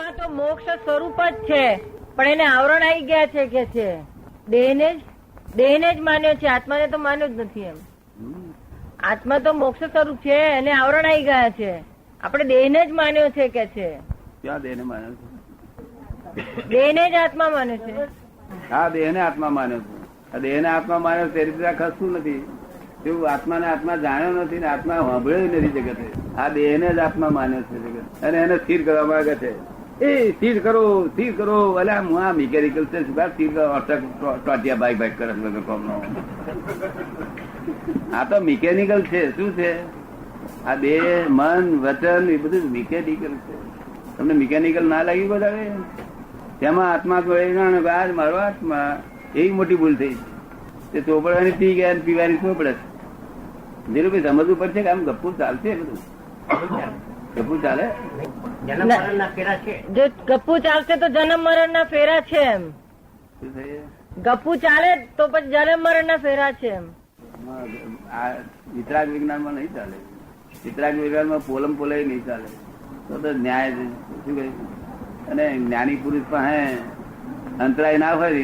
આત્મા તો મોક્ષ સ્વરૂપ જ છે, પણ એને આવરણ આવી ગયા છે કે છે દેહને જ માન્યો છે, આત્માને તો માન્યો જ નથી. એમ આત્મા તો મોક્ષ સ્વરૂપ છે, એને આવરણ આવી ગયા છે, આપણે દેહને જ માન્યો છે કે છે. ક્યાં દેહ ને માન્યો છે? દેહને જ આત્મા માન્યો છે. હા, દેહ ને આત્મા માન્યો છે. આ દેહ ને આત્મા માન્યો તે રીતે ખસતું નથી. એવું આત્મા ને આત્મા જાણ્યો નથી ને આત્મા સાંભળ્યો નથી જગતે. આ દેહ ને જ આત્મા માન્યો છે જગત, અને એને સ્થિર કરવા માંગે છે. એ સ્થિર કરો, સ્થિર કરો. એટલે હું આ મિકેનિકલ છે, શું સ્થિર ટોટિયા બાઈક બાઈક કરે કોમ નો. આ તો મિકેનિકલ છે. શું છે આ દેહ, મન, વચન એ બધું મિકેનિકલ છે. તમને મિકેનિકલ ના લાગ્યું બધા? તેમાં આત્મા આજ મારો આત્મા, એવી મોટી ભૂલ થઈ. તે ચોપડવાની પી ગયા, પીવાની ચોપડે. ધીરુભાઈ સમજવું પડશે કે આમ ગપ્પુ ચાલશે? બધું ગપ્પુ ચાલે? જો ગપ્પુ ચાલશે તો જન્મ મરણ ના ફેરા છે. એમ ગપ્પુ ચાલે તો પછી જન્મ મરણ ના ફેરા છે. એમ આ વિતરાગ વિજ્ઞાન માં નહીં ચાલે. વિતરાગ વિજ્ઞાન માં પોલમ પોલે નહીં ચાલે. તો ન્યાય શું કહ્યું? અને જ્ઞાની પુરુષ પાસે અંતરાય ના હોય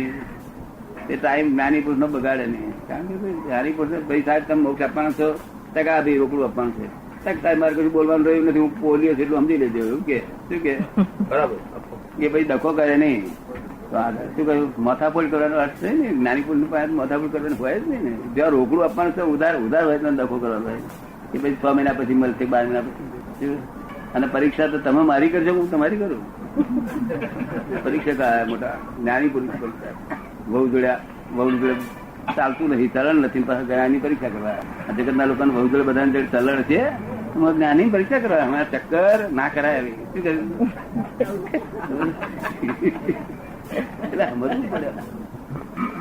તે ટાઈમ જ્ઞાની પુરુષ નો બગાડે નહીં. કારણ કે જ્ઞાની પુરુષ ભાઈ સાહેબ તમે મોક્ષ આપવાનો છો, ટકા ભાઈ રોકડું આપવાનું છે. સાહેબ મારે કશું બોલવાનું રહ્યું નથી, હું બોલ્યો છું એટલું સમજી લેજો. એવું કે શું કે બરાબર એ ભાઈ ડખો કરે નહીં. તો આગળ શું કહ્યું? માથાફોડ કરવાનો અર્થ છે ને. જ્ઞાની પુરુષ પાસે માથાફોડ કરવાનું હોય જ નહીં ને. જ્યાં રોકડું આપવાનું છે ઉધાર હોય તો ડખો કરવાનો હોય. એ પછી 6 મહિના પછી મળશે, 12 મહિના પછી. અને પરીક્ષા તો તમે મારી કરજો, હું તમારી કરું. પરીક્ષા કયા મોટા જ્ઞાની પુરુષ પરીક્ષા. બહુ જોડે ચાલતું નથી, ચલણ નથી, જ્ઞાની પરીક્ષા કરવા. જગતના લોકોને બહુ જોડે બધા ચલણ છે, જ્ઞાની પરીક્ષા કરવા. અમારા ચક્કર ના કરાય. શું કર્યું? એટલે સમજવું પડે.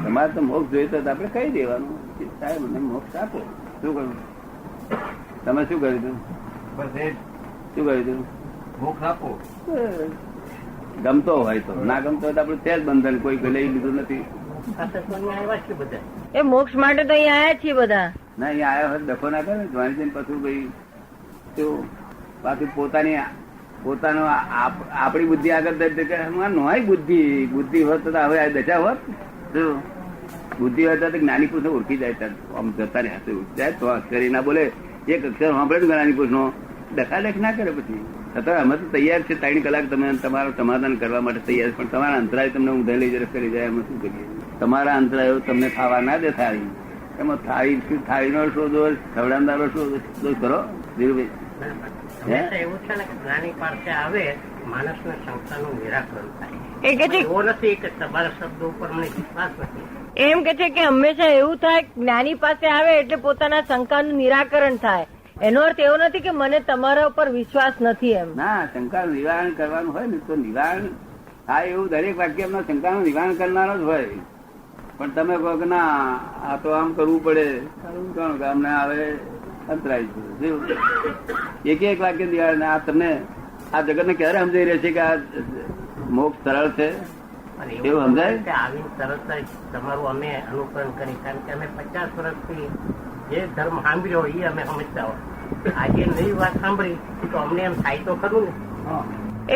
તમારે તો મોક્ષ જોઈતો આપડે કહી દેવાનું, સાહેબ મને મોક્ષ આપો. શું કહ્યું? તમે શું કર્યું હતું? શું કહ્યું હતું? મોક્ષ આપો. ગમતો હોય તો, ના ગમતો હોય તો આપડે છે જ બંધન. કોઈ લઈ લીધું નથી. એ મોક્ષ માટે તો અહીંયા આયા છીએ બધા. ના, અહીંયા આયા હોય ડખો ના કરે. જોવાની જઈને પાછું ભાઈ પાછું પોતાનો આપણી બુદ્ધિ આગળ નોય બુદ્ધિ હોત તો હવે દશા હોત. બુદ્ધિ હોય તો જ્ઞાની પુરુષ ઓળખી જાય. આમ જતા ને હાથે ઉઠી જાય તો અક્ષરી ના બોલે. એક અક્ષર સાંભળે તો જ્ઞાની પુરુષ નો ડખાલેખ ના કરે. પછી અત્યારે અમે તો તૈયાર છે 3 કલાક તમે તમારું સમાધાન કરવા માટે તૈયાર. પણ તમારા અંતરાય તમને ઊંધા લઈ જરા કરી જાય. અમે શું કરીએ? તમારા અંતરાયો તમને ખાવા ના દે. થાળી એમાં થાળીનો શોધો, ખવડાવનારો શોધો કરો. ધીરુભાઈ એવું છે ને કે જ્ઞાની પાસે આવે માણસના શંકાનું નિરાકરણ થાય. એ કે છે એવો નથી કે તમારા શબ્દો ઉપર મને વિશ્વાસ નથી. એમ કે છે કે હંમેશા એવું થાય, જ્ઞાની પાસે આવે એટલે પોતાના શંકાનું નિરાકરણ થાય. એનો અર્થ એવો નથી કે મને તમારા ઉપર વિશ્વાસ નથી. એમ ના, શંકાનું નિવારણ કરવાનું હોય ને તો નિવારણ થાય. એવું દરેક વાક્ય એમના શંકાનું નિવારણ કરનારો જ હોય. પણ તમે કહો કે ના આ તો આમ કરવું પડે, અમને આવે અંતરાય છે. એક વાક્ય નિવારણ. આ તમને આ જગત ને ક્યારે સમજાઈ રહે છે કે આ મોક્ષ સરળ છે? એવું સમજાય? આવીને તરત જ તમારું અમે અનુકરણ કરી. કારણ કે અમે 50 વર્ષથી જે ધર્મ સાંભળ્યો એ અમે સમજતા હોય. આજે નવી વાત સાંભળી તો અમને એમ થાય તો ખરું ને.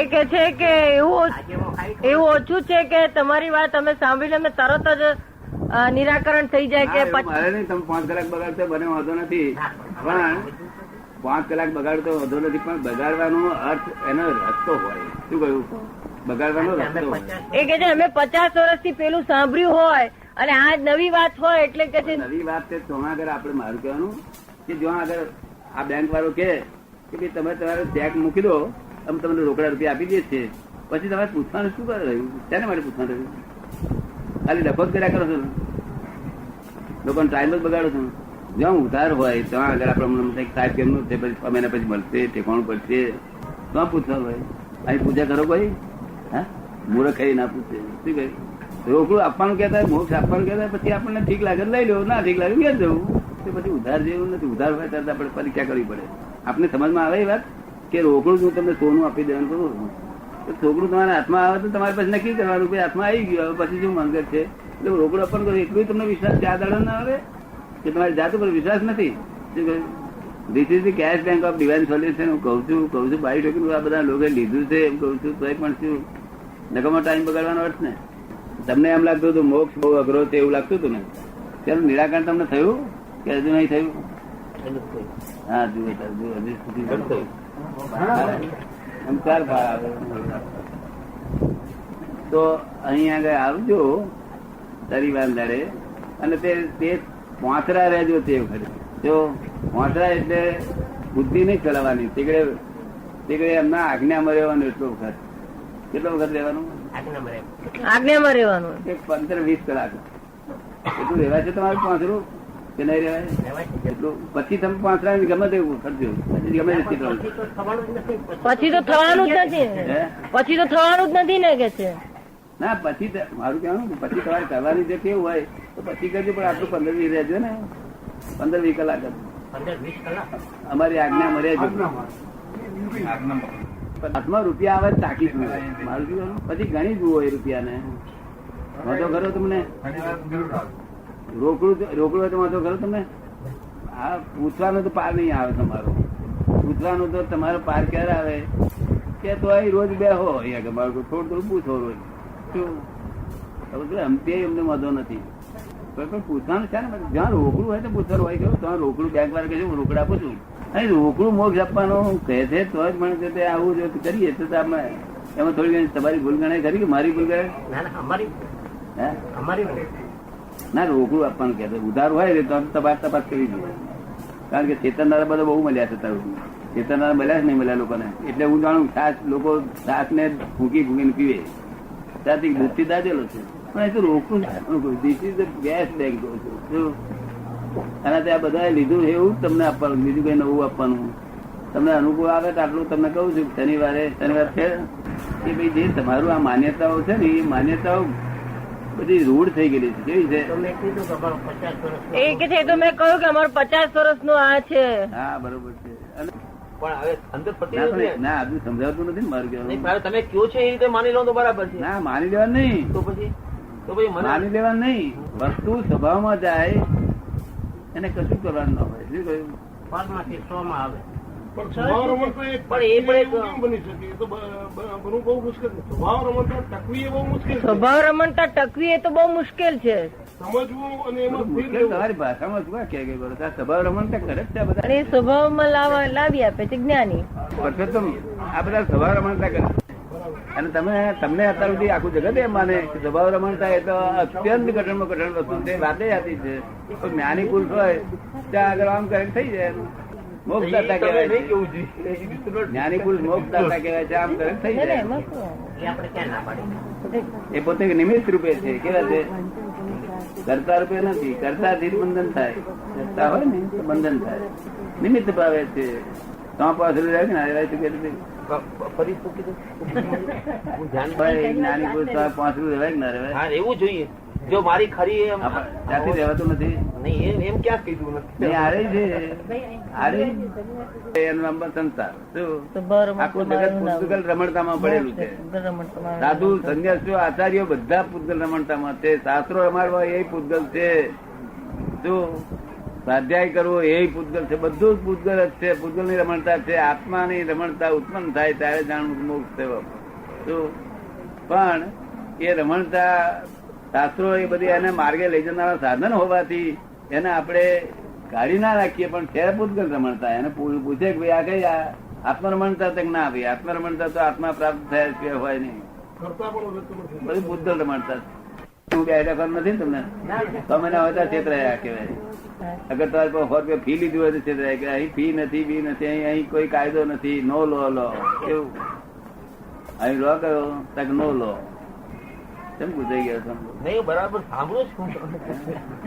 એ કે છે કે એવું ઓછું છે કે તમારી વાત અમે સાંભળીને અમે તરત જ નિરાકરણ થઈ જાય કે મારે નહીં. તમે 5 કલાક બગાડતો બને વાંધો નથી, પણ 5 કલાક બગાડતો વાંધો નથી, પણ બગાડવાનો અર્થ એનો રસ્તો હોય. શું કહ્યું? બગાડવાનો રસ્તો હોય. એ કે છે અમે 50 વર્ષથી પેલું સાંભળ્યું હોય અને આ નવી વાત હોય એટલે કે છે નવી વાત છે. તો આગળ આપડે મારું કહેવાનું કે જો આગળ આ બેંક વાળો કે ભાઈ તમે તમારો ચેક મૂકી દો, અમે તમને રોકડા રૂપિયા આપી દઈએ છીએ. પછી તમારે પૂછવાનું શું કરે રહ્યું? તેને માટે પૂછવાનું રહ્યું? ખાલી ડફો જ કર્યા કરો છો, લોકોને ટાઈમ જ બગાડો છો. જ્યાં ઉધાર હોય ત્યાં આગળ આપડે સાહેબ કેમનું છે, પછી 6 મહિના પછી મળશે, ઠેકાણું પડશે, ત્યાં પૂછવાનું હોય. અહીં પૂજા કરો કોઈ? હા, મૂર્ખ ના પૂછે. શું કહે? રોકડું આપવાનું કહેતા હોય, મોક્ષ આપવાનું કહેતા હોય, પછી આપણને ઠીક લાગે લઈ લો, ના ઠીક લાગે ઘેર જવું. તો પછી ઉધાર જેવું નથી. ઉધાર હોય ત્યારે આપણે પરીક્ષા કરવી પડે. આપને સમજમાં આવે એ વાત કે રોકડું હું તમને સોનું આપી દેવાનું કરું, તો છોકરું તમારા હાથમાં આવે તો તમારે પછી નક્કી કરવાનું કે હાથમાં આવી ગયું, હવે પછી શું માંગે છે. એટલે રોકડું આપવાનું કરું એટલું તમને વિશ્વાસ 4 દાડા ના આવે કે તમારી જાત ઉપર વિશ્વાસ નથી. શું કહ્યું? This is the cash bank of divine solution. હું કહું છું બાઈ ટોકન આ બધા લોકો લીધું છે એમ કહું છું તોય પણ શું નકામો ટાઈમ બગાડવાનો અર્થ ને. તમને એમ લાગતું હતું મોક્ષ બહુ અઘરો છે એવું લાગતું હતું ને, તેનું નિરાકરણ તમને થયું કે હજુ નહીં થયું? હા જુઓ હજુ સુધી એમ ચાર આવે તો અહીં આગળ આવજો શનિવાર દાડે અને તે પોંચરા રહેજો. તે વખતે જો પોંચરા એટલે બુદ્ધિ નહીં ચલાવવાની, તે એમના આજ્ઞામાં રહેવાનું. એટલો વખત કેટલો વખત રહેવાનું? આજ્ઞામાં રહેવાનું 15-20 કલાક એટલું રહેવાય છે તમારું પોંચરું કે નહીં રહેવાય? એટલું પછી તમે પોંચરા ગમે તેવું કરજો, ગમે પછી તો થવાનું જ નથી. પછી તો થવાનું જ નથી ને કે છે ના. પછી મારું કહેવાનું પછી તમારે કરવાની જે કેવું હોય તો પછી કરજો, પણ આટલું 15-20 રહેજો ને. 15-20 કલાક અમારી આજ્ઞામાં રહેજો. હાથમાં રૂપિયા આવે તાકી મારું કહેવાનું. પછી ગણી જુઓ એ રૂપિયાને. વાંધો ખરો તમને? રોકડું હોય તો વાંધો ખરો તમને? હા, પૂછવાનું તો પાર નહીં આવે તમારો. પૂછવાનું તો તમારો પાર ક્યારે આવે કે તો અહીં રોજ બેહો અહીંયા મારું થોડું થોડું પૂછો રોજ. શું અમને વાંધો નથી, પણ પૂછવાનું છે ને. જ્યાં રોકડું હોય તો પૂછવાનું હોય કે ત્યાં રોકડું બેંક વાળા કહે છે હું રોકડા આપું છું. અહીં રોકડું મોક્ષ આપવાનું કહે છે તો જ મને છે આવું જો કરીએ તો અમે એમાં થોડી ઘણી તમારી ભૂલ ગણાય ખરી કે મારી ભૂલ ગણાય? ના, રોકડું આપવાનું કહે છે. ઉધાર હોય તો તપાસ કરવી જોઈએ. કારણ કે ચેતનનારા બધા બહુ મળ્યા છે. તારું ચેતનનારા મળ્યા જ નહીં મળ્યા લોકોને. એટલે હું જાણું લોકો છાસ ને ફૂંકીને પીવે ત્યાંથી દૂધથી દાજેલો છે. પણ એ તો રોકડું this is the gas bank. અને ત્યાં બધા લીધું એવું જ તમને આપવાનું, બીજું કઈ નવું આપવાનું. તમને અનુકૂળ આવે તો આટલું તમને કહું છું. શનિવાર છે કે ભાઈ જે તમારું આ માન્યતાઓ છે ને એ માન્યતાઓ બધી રૂઢ થઈ ગયેલી છે. કેવી છે? એ કે છે તો મેં કહ્યું કે અમારું 50 વર્ષનું આ છે. હા બરોબર છે. અને પણ હવે અંદર પતી ના હજુ સમજાવતું નથી ને મારું કહેવાનું. તમે કયો છે એ રીતે માની લો તો બરાબર છે. ના માની લેવાનું નહીં. તો પછી માની લેવાનું નહીં. વસ્તુ સ્વભાવમાં જાય એને કશું કરવાનું ન હોય. શું કહ્યું? પદમાંથી 100 માં આવે. પણ એ પણ બની શકે તો બનવું બહુ મુશ્કેલ છે. સ્વભાવ રમણતા ટકવી એ બહુ મુશ્કેલ છે. સ્વભાવ રમણતા ટકવી એ તો બહુ મુશ્કેલ છે. સમજવું અને એમાં તમારી ભાષામાં શું કે સ્વભાવ રમણતા કરે છે બધા. અને એ સ્વભાવમાં લાવી આપે છે જ્ઞાની. પરસોત્તમ આ બધા સ્વભાવ રમણતા કરે. અને તમને અત્યાર સુધી આખું જગત એમ માને કે સ્વભાવ રમણતા એ તો અત્યંત કઠણમાં કઠણ વસ્તુ છે. વાતે આતી છે. તો જ્ઞાની પુરુષ હોય ત્યાં આગળ આમ કરે થઈ જાય. મોક્ષદાતા કહેવાય છે. જ્ઞાની પુરુષ મોક્ષદાતા કહેવાય છે. આમ કરે થઈ જાય. આપણે ક્યાં ના પાડીએ? એ પોતે નિમિત્ત રૂપે છે. કેવા છે? કરતા રૂપે નથી. કરતાથી બંધન થાય. કરતા હોય ને તો બંધન થાય. નિમિત્ત ભાવે છે. તો પાછળ રહે ને ફરી જ્ઞાની પુરુષ પાછળ રહેવાય કે ના રહેવાય? હા એવું જોઈએ. જો મારી ખરી ત્યાંથી રહેવાતું નથી. નહીં એમ ક્યાં કીધું નથી. આરે છે એનું નામ સંસાર. શું આખું જગત પૂતગલ રમણતામાં પડેલું છે. સાધુ સંન્યાસીઓ આચાર્યો બધા પૂતગલ રમણતામાં છે. શાસ્ત્રો રમાડવા એ પૂતગલ છે. શું સ્વાધ્યાય કરવો એ પૂતગલ છે. બધું જ પૂતગલ જ છે. પૂતગલ ની રમણતા છે. આત્માની રમણતા ઉત્પન્ન થાય ત્યારે જાણવું મોક્ષ થયો. શું પણ એ રમણતા શાસ્ત્રો એ બધી એને માર્ગે લઈ જનારા સાધન હોવાથી એને આપણે કાઢી ના રાખીએ. પણ છે પૂતગલ રમણતા. એને પૂછે કે ભાઈ આ કઈ આત્મરમણતા તક ના ભાઈ આત્મરમણતા તો આત્મા પ્રાપ્ત થયા છે હોય નહીં. બધું પૂતગલ રમણતા. હું બે ટકા નથી ને તમને તમે ના હોય છેતરાયા કહેવાય. અગર તમારે કોઈ 100 રૂપિયા ફી લીધી હોય તો છેતરાય કે અહીં ફી નથી બી નથી અહીં કોઈ કાયદો નથી. નો લો કેવું અહીં લો કયો તક નો લો. કેમ પૂછાઈ ગયો છો? નહીં બરાબર સાંભળું છું.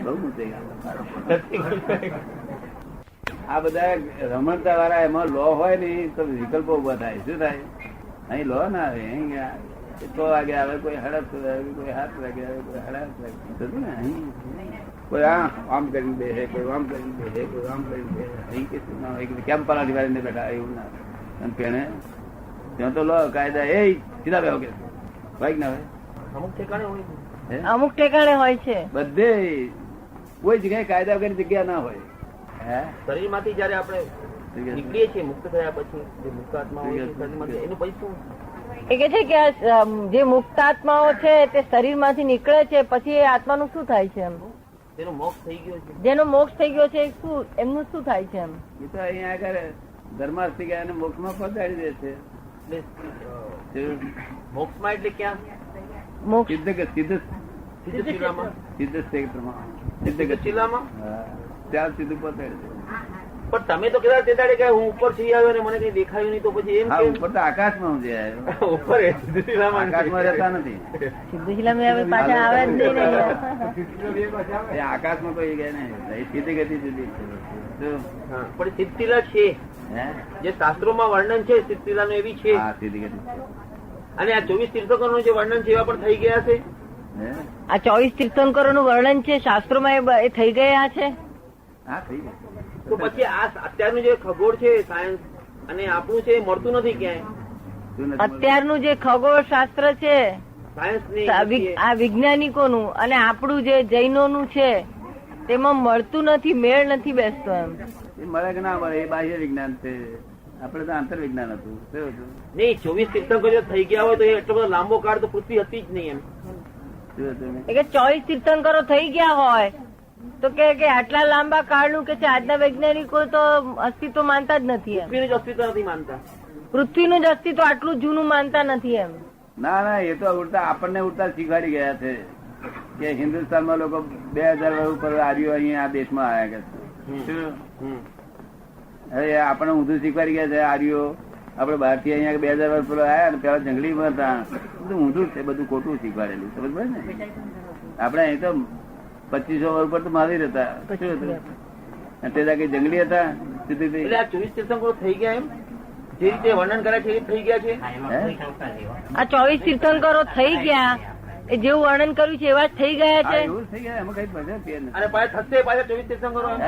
બહુ પૂછાઈ ગયો. આ બધા રમણતા વાળા એમાં લો હોય ને તો વિકલ્પો ઉભા થાય. શું થાય? અહીં લો ના આવે. અહીં 6 વાગે આવે, કોઈ 7:30 કોઈ 7 વાગે આવે, કોઈ 8:30 ને અહીં કોઈ આમ કરીને બેસે, કોઈ આમ કરીને બેસે, કોઈ આમ કરીને બેસે. અહીં કે ના હોય કેમ પલાટી વાળીને બેઠા એવું ના. અને તેને ત્યાં તો લો કાયદા એ સીધા બેહો કે હોય ના હોય. અમુક ઠેકાણે હોય છે. બધે કોઈ જગ્યાએ કાયદા વગરની જગ્યા ના હોય. શરીર માંથી જયારે આપણે નીકળીએ છીએ મુક્ત થયા પછી જે મુક્ત આત્મા હોય છે શરીરમાંથી, એનું પછી શું? એ કે છે કે આ, જે મુક્ત આત્માઓ છે તે શરીરમાંથી નીકળે છે પછી એ આત્માનું શું થાય છે એમ? તેનો મોક્ષ થઈ ગયો છે. જેનો મોક્ષ થઈ ગયો છે એ શું એમનું શું થાય છે એમ? એ તો અહીંયા આગળ ધર્માર્થી ગયા અને મોક્ષમાં પહોંચાડી દે છે. મોક્ષમાં એટલે ક્યાં? મોક્ષ સિદ્ધ સિદ્ધશિલામાં? સિદ્ધ ક્ષેત્રમાં સિદ્ધશિલામાં? ત્યાં સીધું પહોંચાડી દે. પણ તમે તો કહેતા તે દાડે કે હું ઉપર જઈ આવ્યો ને મને કઈ દેખાયું નહીં, તો પછી એમ હા, કેમ? ઉપર તો આકાશમાં હું જઈ ઉપર એ સિદ્ધશિલામાં આકાશમાં રહેતા નથી. સિદ્ધશિલામાં હવે પાછા આવે જ નહીં ને. એ આકાશમાં કોઈ ગયા નહીં. એ સીધી ગતિ જુદી છે. શું? હા, પણ સિદ્ધશિલા છે હે? જે શાસ્ત્રોમાં વર્ણન છે સિદ્ધશિલાનું એવી છે, હા, સીધી ગતિ. અને આ 24 તીર્થંકરોનું જે વર્ણન છે એવા પણ થઈ ગયા છે. હે? આ 24 તીર્થંકરોનું વર્ણન છે શાસ્ત્રોમાં એ થઈ ગયા છે. હા, થઈ ગયું. તો પછી આ અત્યારનું જે ખગોળ છે સાયન્સ અને આપણું છે એ મળતું નથી ક્યાંય. શું નથી મળતું? અત્યારનું જે ખગોળ શાસ્ત્ર છે સાયન્સ આ વૈજ્ઞાનિકોનું અને આપણું જે જૈનોનું છે તેમાં મળતું નથી, મેળ નથી બેસતો એમ. એ મળે કે ના મળે એ બાહ્ય વિજ્ઞાન છે. આપડે તો આંતર વિજ્ઞાન હતું. શું હતું? નહીં, 24 તીર્થંકરો જો થઈ ગયા હોય તો એ એટલો બધો લાંબો કાળ તો પૃથ્વી હતી જ નહીં એમ. શું હતું? એ કે 24 તીર્થંકરો થઈ ગયા હોય તો કે આટલા લાંબા કાળનું કે છે આજના વૈજ્ઞાનિકો તો અસ્તિત્વ માનતા જ નથી એમ. પૃથ્વીનું જ અસ્તિત્વ નથી માનતા. પૃથ્વીનું જ અસ્તિત્વ આટલું જૂનું માનતા નથી એમ. ના ના, એ તો ઉડતા આપણને ઉડતા શીખવાડી ગયા છે કે હિન્દુસ્તાનમાં લોકો 2000 વર્ષ ઉપર આર્યો અહીંયા આ દેશમાં આવ્યા કે શું? હવે આપણને ઊંધું શીખવાડી ગયા છે આર્યો. આપડે બહારથી અહીંયા 2000 વર્ષ પર આવ્યા ને પેલા જંગલીમાં હતા. બધું ઊંધું છે, બધું ખોટું શીખવાડેલું. સમજ પડે ને? આપડે અહીં તો 2500 વર્ષ પર તો મહાવીર હતા. શું હતું? અને તે કઈ જંગલી હતા. સીધી એટલે આ 24 તીર્થંકરો થઈ ગયા એમ જે રીતે વર્ણન કરે છે એ થઈ ગયા છે. આ 24 તીર્થંકરો થઈ ગયા એ જેવું વર્ણન કર્યું છે એવા જ થઈ ગયા છે. એવું થઈ ગયા. એમાં કઈ મજા છે નથી. અને પાછા થશે પાછા 24 તીર્થંકરો એમ.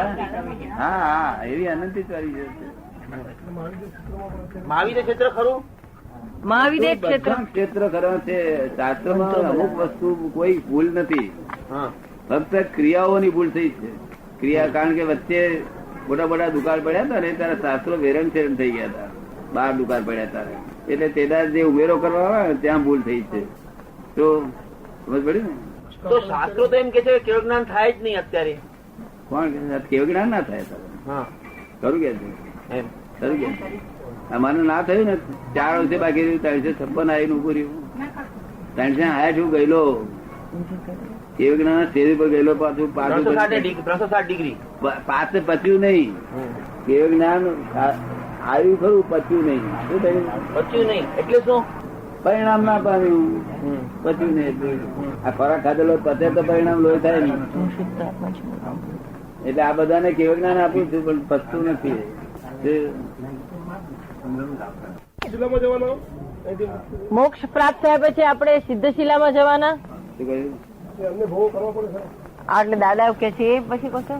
હા હા, એવી અનંતી ચાલી છે. મહાવીર ક્ષેત્ર ખરું. મહાવીર ક્ષેત્ર બધા ક્ષેત્ર કરવા છે. શાસ્ત્રમાં અમુક વસ્તુ કોઈ ભૂલ નથી, હા, ફક્ત ક્રિયાઓની ભૂલ થઈ છે. ક્રિયા કારણ કે વચ્ચે મોટા મોટા દુકાળ પડ્યા હતા ને ત્યારે શાસ્ત્રો વેરણ ફેરણ થઈ ગયા હતા. 12 દુકાળ પડ્યા હતા એટલે તેના જે ઉમેરો કરવા આવે ને ત્યાં ભૂલ થઈ છે. તો સમજ પડી ને? તો શાસ્ત્રો તો એમ કે છે કે કેવળ જ્ઞાન થાય જ નહીં અત્યારે. કોણ કેવું જ્ઞાન ના થાય? હા, ખરું કે છે? એમ ખરું કે અમારે ના થયું ને 4 વર્ષે બાકી રહ્યું. 356 આવીને ઉભું રહ્યું. 360 ગયેલો કેવું જ્ઞાન સ્ટેજ પર ગયેલો. પાછું 360 ડિગ્રી પાસે પચ્યું નહીં. કેવું જ્ઞાન આવ્યું ખરું, પચ્યું નહીં. શું થયું? બચ્યું નહીં એટલે શું? પરિણામ ના પામ્યું. પચ્યું નહીં. આ ખોરાક ખાધેલો પચે તો પરિણામ લોહી થાય નહીં. એટલે આ બધાને કેવું જ્ઞાન આપું છું પણ પચતું નથી. શિલામાં જવાનો મોક્ષ પ્રાપ્ત થયા પછી આપણે સિદ્ધશિલામાં જવાના. શું કહ્યું? અમને ભોગ કરવા પડે છે. એટલે દાદા કે છે એ પછી કહો છો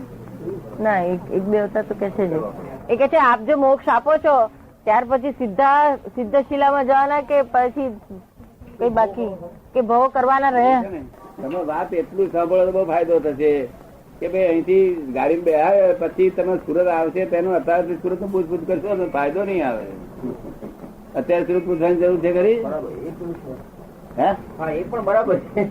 ના એક બે વખત તો કે છે જ. એ કે છે આપ જો મોક્ષ આપો છો ત્યાર પછી સિદ્ધશિલામાં જવાના કે પછી કઈ બાકી કે ભવ કરવાના રહે? તમે વાત એટલું સાંભળો તો બહુ ફાયદો થશે કે ભાઈ અહીંથી ગાડી બેહાય પછી તમે સુરત આવશે તેનો અત્યારથી સુરત નું પૂછપૂછ કરશો તો ફાયદો નહીં આવે. અત્યારે સુરત પૂછવાની જરૂર છે ખરી? હે? એ પણ બરાબર છે.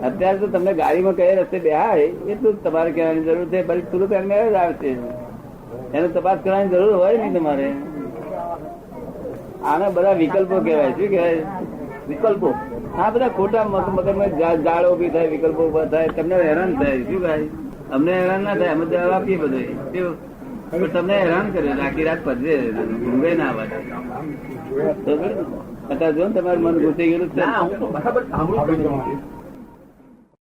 અત્યારે તો તમને ગાડીમાં કઈ રસ્તે બેહાય એટલું જ તમારે કહેવાની જરૂર છે. પછી સુરત એમને જ આવશે. એનો તપાસ કરવાની જરૂર હોય નહીં તમારે. આના બધા વિકલ્પો કહેવાય. શું કહેવાય? વિકલ્પો. હા, બધા ખોટા મગજમાં જાળ ઉભી થાય, વિકલ્પો ઉભા થાય, તમને હેરાન થાય. શું થાય? અમને હેરાન ના થાય. અમે જવાબ આપીએ બધું. તમને હેરાન કરે આખી રાત પધરે ઊંઘે ના આવે. અત્યારે જો ને તમારું મન ઘૂસી ગયેલું છે. બરાબર સાંભળું.